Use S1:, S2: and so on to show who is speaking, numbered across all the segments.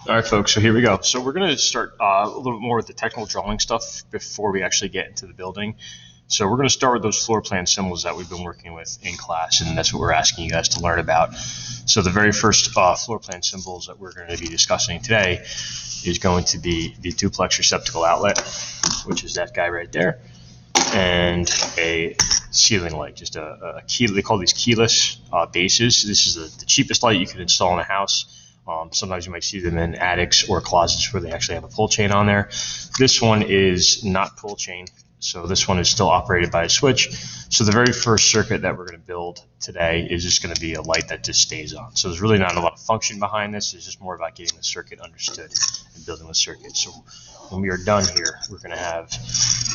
S1: All right, folks, so here we go. So we're going to start a little bit more with the technical drawing stuff before we actually get into the building. So we're going to start with those floor plan symbols that we've been working with in class, and that's what we're asking you guys to learn about. So the very first floor plan symbols that we're going to be discussing today is going to be the duplex receptacle outlet, which is that guy right there, and a ceiling light, just a key. They call these keyless bases. This is the cheapest light you can install in a house. Sometimes you might see them in attics or closets where they actually have a pull chain on there. This one is not pull chain, so this one is still operated by a switch. So the very first circuit that we're going to build today is just going to be a light that just stays on. So there's really not a lot of function behind this. It's just more about getting the circuit understood and building the circuit. So when we are done here, we're going to have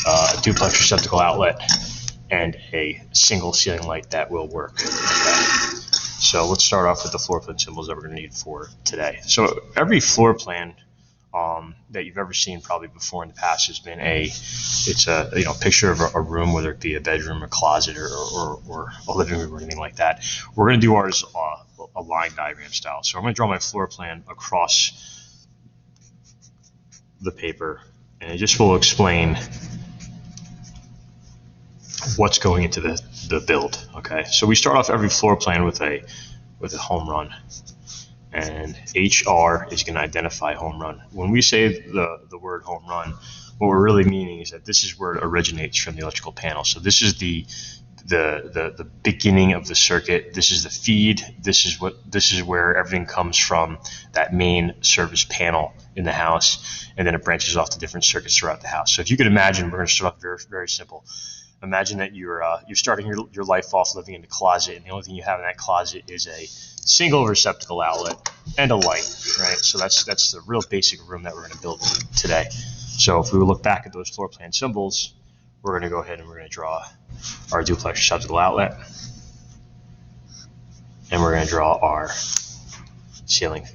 S1: a duplex receptacle outlet and a single ceiling light that will work. Okay. So let's start off with the floor plan symbols that we're going to need for today. So every floor plan that you've ever seen probably before in the past has been a picture of a room, whether it be a bedroom, a closet, or a living room or anything like that. We're going to do ours a line diagram style. So I'm going to draw my floor plan across the paper, and it just will explain what's going into the build. Okay, so we start off every floor plan with a home run, and HR is going to identify home run. When we say the word home run, what we're really meaning is that this is where it originates from the electrical panel. So this is the beginning of the circuit. This is the feed. This is where everything comes from, that main service panel in the house, and then it branches off to different circuits throughout the house. So if you could imagine, we're going to start off very, very simple. Imagine that you're starting your life off living in the closet, and the only thing you have in that closet is a single receptacle outlet and a light, right? So that's the real basic room that we're going to build today. So if we look back at those floor plan symbols, we're going to go ahead and we're going to draw our duplex receptacle outlet, and we're going to draw our ceiling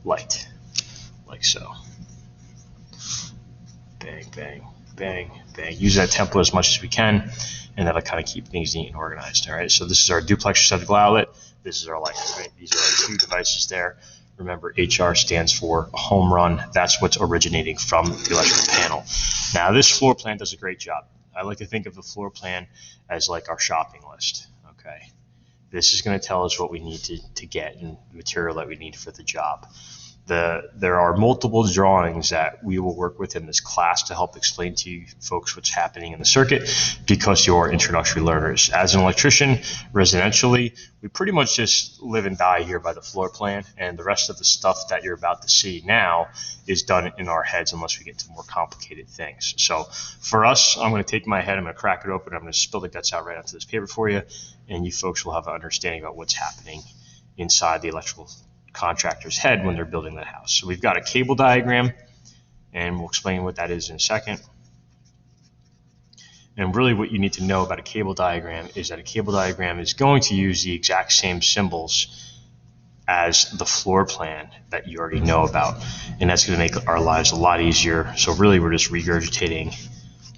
S1: light, like so. Bang, bang, bang, bang. Use that template as much as we can, and that'll kind of keep things neat and organized. All right, so this is our duplex receptacle outlet. This is our light. Right? These are our two devices there. Remember, HR stands for home run. That's what's originating from the electrical panel. Now, this floor plan does a great job. I like to think of the floor plan as like our shopping list. Okay, this is going to tell us what we need to get and the material that we need for the job. There are multiple drawings that we will work with in this class to help explain to you folks what's happening in the circuit, because you're introductory learners. As an electrician, residentially, we pretty much just live and die here by the floor plan, and the rest of the stuff that you're about to see now is done in our heads unless we get to more complicated things. So for us, I'm going to take my head, I'm going to crack it open, I'm going to spill the guts out right onto this paper for you, and you folks will have an understanding about what's happening inside the electrical contractor's head when they're building the house. So we've got a cable diagram, and we'll explain what that is in a second. And really what you need to know about a cable diagram is that a cable diagram is going to use the exact same symbols as the floor plan that you already know about, and that's going to make our lives a lot easier. So really we're just regurgitating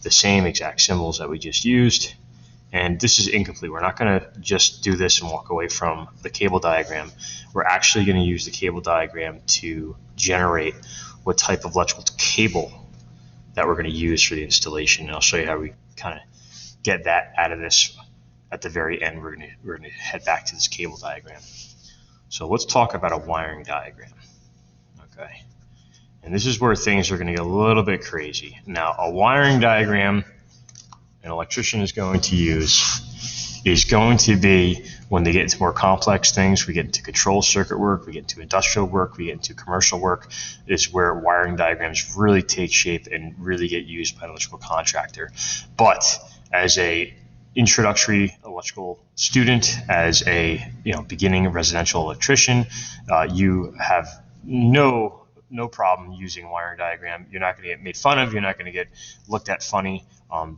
S1: the same exact symbols that we just used. And this is incomplete. We're not going to just do this and walk away from the cable diagram. We're actually going to use the cable diagram to generate what type of electrical cable that we're going to use for the installation. And I'll show you how we kind of get that out of this at the very end. We're going to head back to this cable diagram. So let's talk about a wiring diagram. Okay. And this is where things are going to get a little bit crazy. Now, a wiring diagram an electrician is going to use is going to be, when they get into more complex things, we get into control circuit work, we get into industrial work, we get into commercial work, is where wiring diagrams really take shape and really get used by an electrical contractor. But as a introductory electrical student, as a beginning residential electrician, you have no problem using a wiring diagram. You're not going to get made fun of. You're not going to get looked at funny.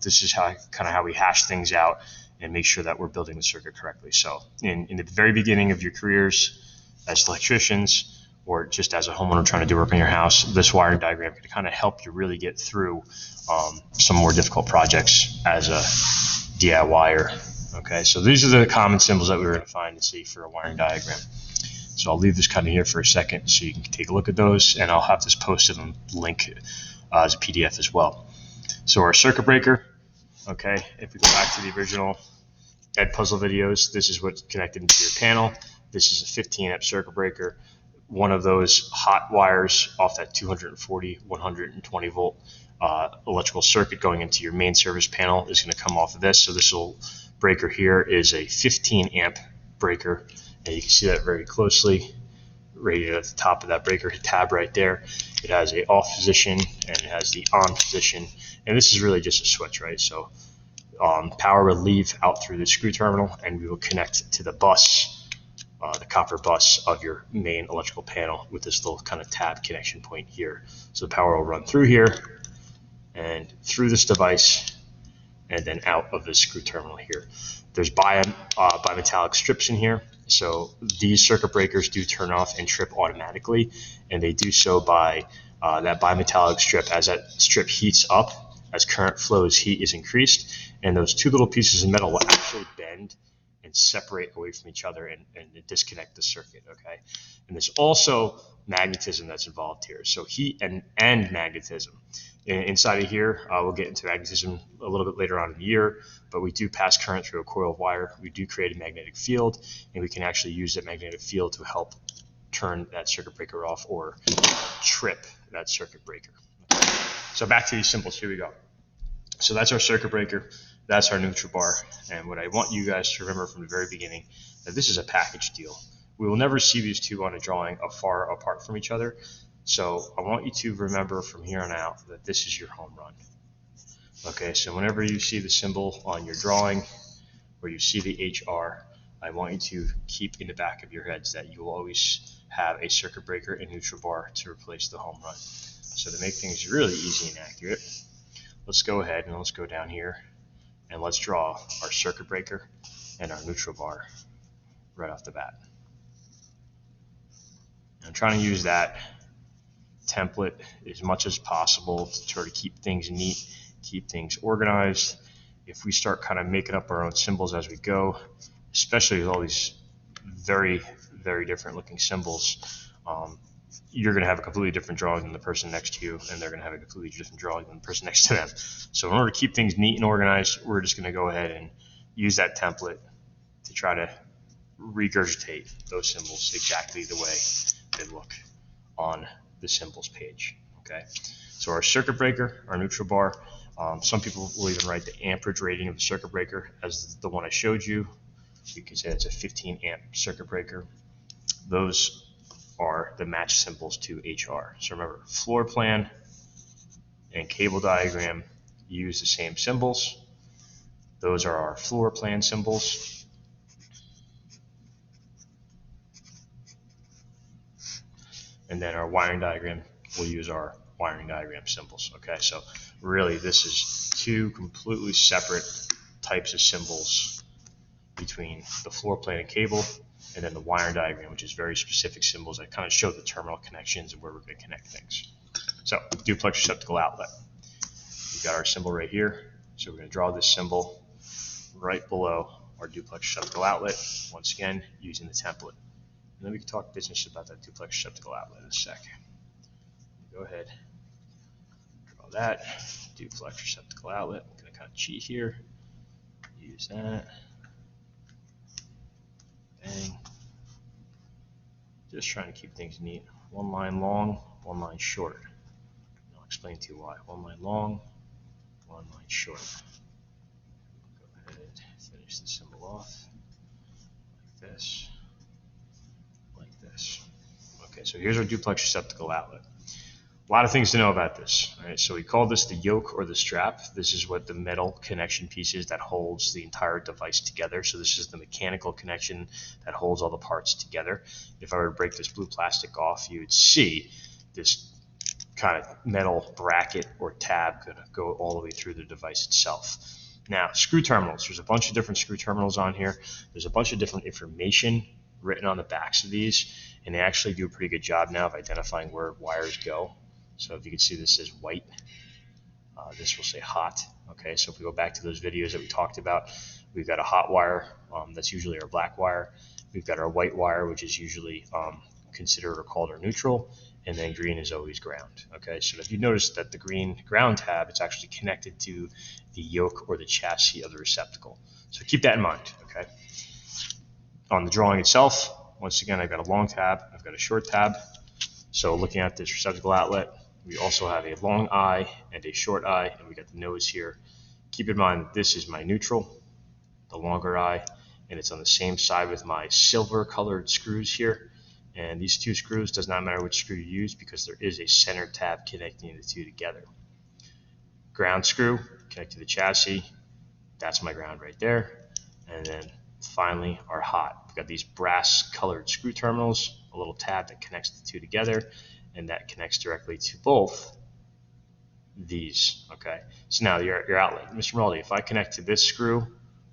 S1: This is how we hash things out and make sure that we're building the circuit correctly. So in the very beginning of your careers as electricians, or just as a homeowner trying to do work on your house, this wiring diagram can kind of help you really get through some more difficult projects as a DIYer. Okay, so these are the common symbols that we're going to find and see for a wiring diagram. So I'll leave this kind of here for a second so you can take a look at those, and I'll have this posted and link as a PDF as well. So our circuit breaker, okay, if we go back to the original Edpuzzle videos, this is what's connected into your panel. This is a 15 amp circuit breaker. One of those hot wires off that 240, 120 volt electrical circuit going into your main service panel is going to come off of this. So this little breaker here is a 15 amp breaker, and you can see that very closely rated at the top of that breaker tab right there. It has a off position and it has the on position, and this is really just a switch, right? So power will leave out through the screw terminal, and we will connect to the bus, the copper bus of your main electrical panel with this little kind of tab connection point here. So the power will run through here and through this device and then out of the screw terminal here. There's bimetallic strips in here. So these circuit breakers do turn off and trip automatically, and they do so by that bimetallic strip. As that strip heats up, as current flows, heat is increased, and those two little pieces of metal will actually bend and separate away from each other and disconnect the circuit, okay? And there's also magnetism that's involved here. So heat and magnetism. Inside of here, we'll get into magnetism a little bit later on in the year, but we do pass current through a coil of wire. We do create a magnetic field, and we can actually use that magnetic field to help turn that circuit breaker off or trip that circuit breaker. Okay. So back to these symbols, here we go. So that's our circuit breaker, that's our neutral bar, and what I want you guys to remember from the very beginning, that this is a package deal. We will never see these two on a drawing far apart from each other. So I want you to remember from here on out that this is your home run. Okay, so whenever you see the symbol on your drawing or you see the HR, I want you to keep in the back of your heads that you will always have a circuit breaker and neutral bar to replace the home run. So to make things really easy and accurate, let's go ahead and let's go down here and let's draw our circuit breaker and our neutral bar right off the bat. I'm trying to use that template as much as possible to try to keep things neat, keep things organized. If we start kind of making up our own symbols as we go, especially with all these very, very different looking symbols, you're going to have a completely different drawing than the person next to you, and they're going to have a completely different drawing than the person next to them. So in order to keep things neat and organized, we're just going to go ahead and use that template to try to regurgitate those symbols exactly the way they look on the symbols page. Okay, so our circuit breaker, our neutral bar, some people will even write the amperage rating of the circuit breaker as the one I showed you. You can say it's a 15 amp circuit breaker. Those are the match symbols to HR. So remember, floor plan and cable diagram use the same symbols. Those are our floor plan symbols. And then our wiring diagram, we'll use our wiring diagram symbols. Okay, so really this is two completely separate types of symbols between the floor plan and cable, and then the wiring diagram, which is very specific symbols that kind of show the terminal connections and where we're going to connect things. So duplex receptacle outlet. We've got our symbol right here. So we're going to draw this symbol right below our duplex receptacle outlet, once again using the template. And then we can talk business about that duplex receptacle outlet in a sec. Go ahead, draw that duplex receptacle outlet. I'm going to kind of cheat here. Use that. Bang. Just trying to keep things neat. One line long, one line short. I'll explain to you why. One line long, one line short. Go ahead, finish the symbol off like this. Okay, so here's our duplex receptacle outlet. A lot of things to know about this. All right, so we call this the yoke or the strap. This is what the metal connection piece is that holds the entire device together. So this is the mechanical connection that holds all the parts together. If I were to break this blue plastic off, you would see this kind of metal bracket or tab going to go all the way through the device itself. Now, screw terminals. There's a bunch of different screw terminals on here. There's a bunch of different information written on the backs of these, and they actually do a pretty good job now of identifying where wires go. So if you can see, this is white. This will say hot. Okay, so if we go back to those videos that we talked about, we've got a hot wire. That's usually our black wire. We've got our white wire, which is usually considered or called our neutral, and then green is always ground. Okay, so if you notice that the green ground tab, it's actually connected to the yoke or the chassis of the receptacle. So keep that in mind. Okay. On the drawing itself, once again, I've got a long tab, I've got a short tab. So looking at this receptacle outlet, we also have a long eye and a short eye, and we got the nose here. Keep in mind that this is my neutral, the longer eye, and it's on the same side with my silver colored screws here. And these two screws, does not matter which screw you use because there is a center tab connecting the two together. Ground screw, connect to the chassis, that's my ground right there. And then finally our hot. We've got these brass colored screw terminals, a little tab that connects the two together, and that connects directly to both these. Okay, so now your outlet. Mr. Maraldi, if I connect to this screw,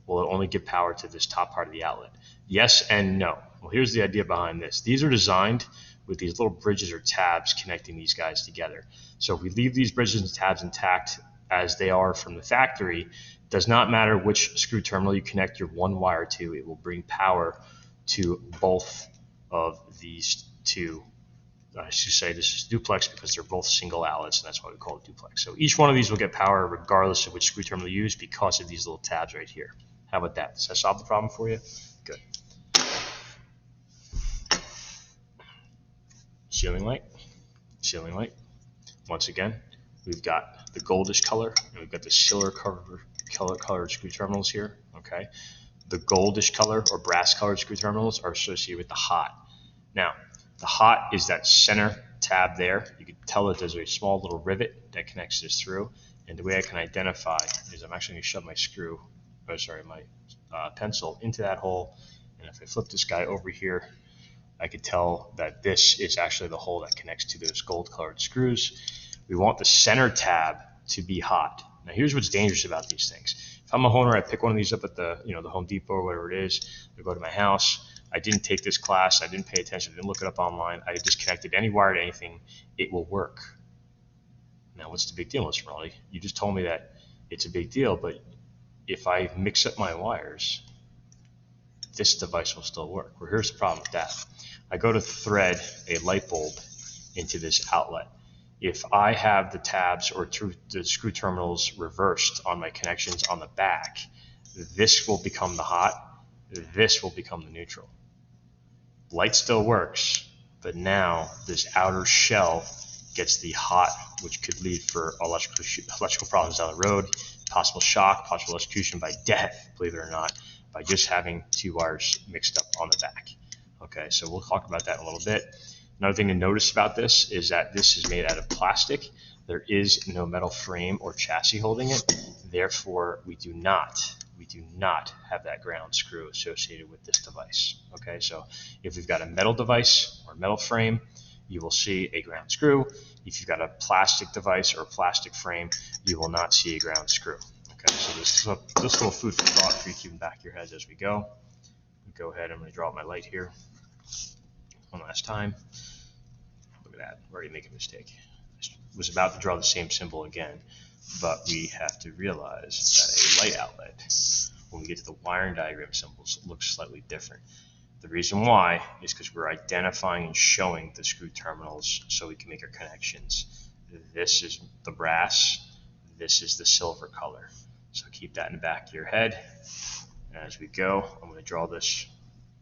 S1: will it only give power to this top part of the outlet? Yes and no. Well, here's the idea behind this. These are designed with these little bridges or tabs connecting these guys together. So if we leave these bridges and tabs intact as they are from the factory, does not matter which screw terminal you connect your one wire to, it will bring power to both of these two. I should say this is duplex because they're both single outlets, and that's why we call it duplex. So each one of these will get power regardless of which screw terminal you use because of these little tabs right here. How about that? Does that solve the problem for you? Good. Ceiling light. Ceiling light. Once again, we've got the goldish color, and we've got the silver colored screw terminals here. Okay. The goldish color or brass colored screw terminals are associated with the hot. Now, the hot is that center tab there. You can tell that there's a small little rivet that connects this through. And the way I can identify is I'm actually going to shove my pencil into that hole. And if I flip this guy over here, I could tell that this is actually the hole that connects to those gold colored screws. We want the center tab to be hot. Now here's what's dangerous about these things. If I'm a homeowner, I pick one of these up at the Home Depot or whatever it is, I go to my house, I didn't take this class, I didn't pay attention, I didn't look it up online, I just connected any wire to anything, it will work. Now what's the big deal, Mr. Maraldi? You just told me that it's a big deal, but if I mix up my wires, this device will still work. Well, here's the problem with that. I go to thread a light bulb into this outlet. If I have the tabs or the screw terminals reversed on my connections on the back, this will become the hot, this will become the neutral. Light still works, but now this outer shell gets the hot, which could lead for electrical problems down the road, possible shock, possible electrocution by death, believe it or not, by just having two wires mixed up on the back. Okay, so we'll talk about that in a little bit. Another thing to notice about this is that this is made out of plastic. There is no metal frame or chassis holding it. Therefore, we do not have that ground screw associated with this device. Okay, so if we've got a metal device or metal frame, you will see a ground screw. If you've got a plastic device or plastic frame, you will not see a ground screw. Okay, so this little food for thought for you to keep in the back of your heads as we go. Go ahead, I'm going to draw up my light here one last time. Look at that, we're already making a mistake. I was about to draw the same symbol again, but we have to realize that a light outlet, when we get to the wiring diagram symbols, looks slightly different. The reason why is because we're identifying and showing the screw terminals so we can make our connections. This is the brass, this is the silver color. So keep that in the back of your head. And as we go, I'm going to draw this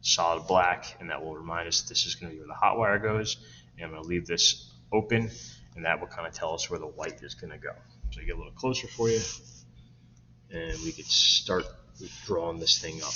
S1: solid black, and that will remind us that this is going to be where the hot wire goes. And I'm going to leave this open, and that will kind of tell us where the white is going to go. So I get a little closer for you, and we could start drawing this thing up.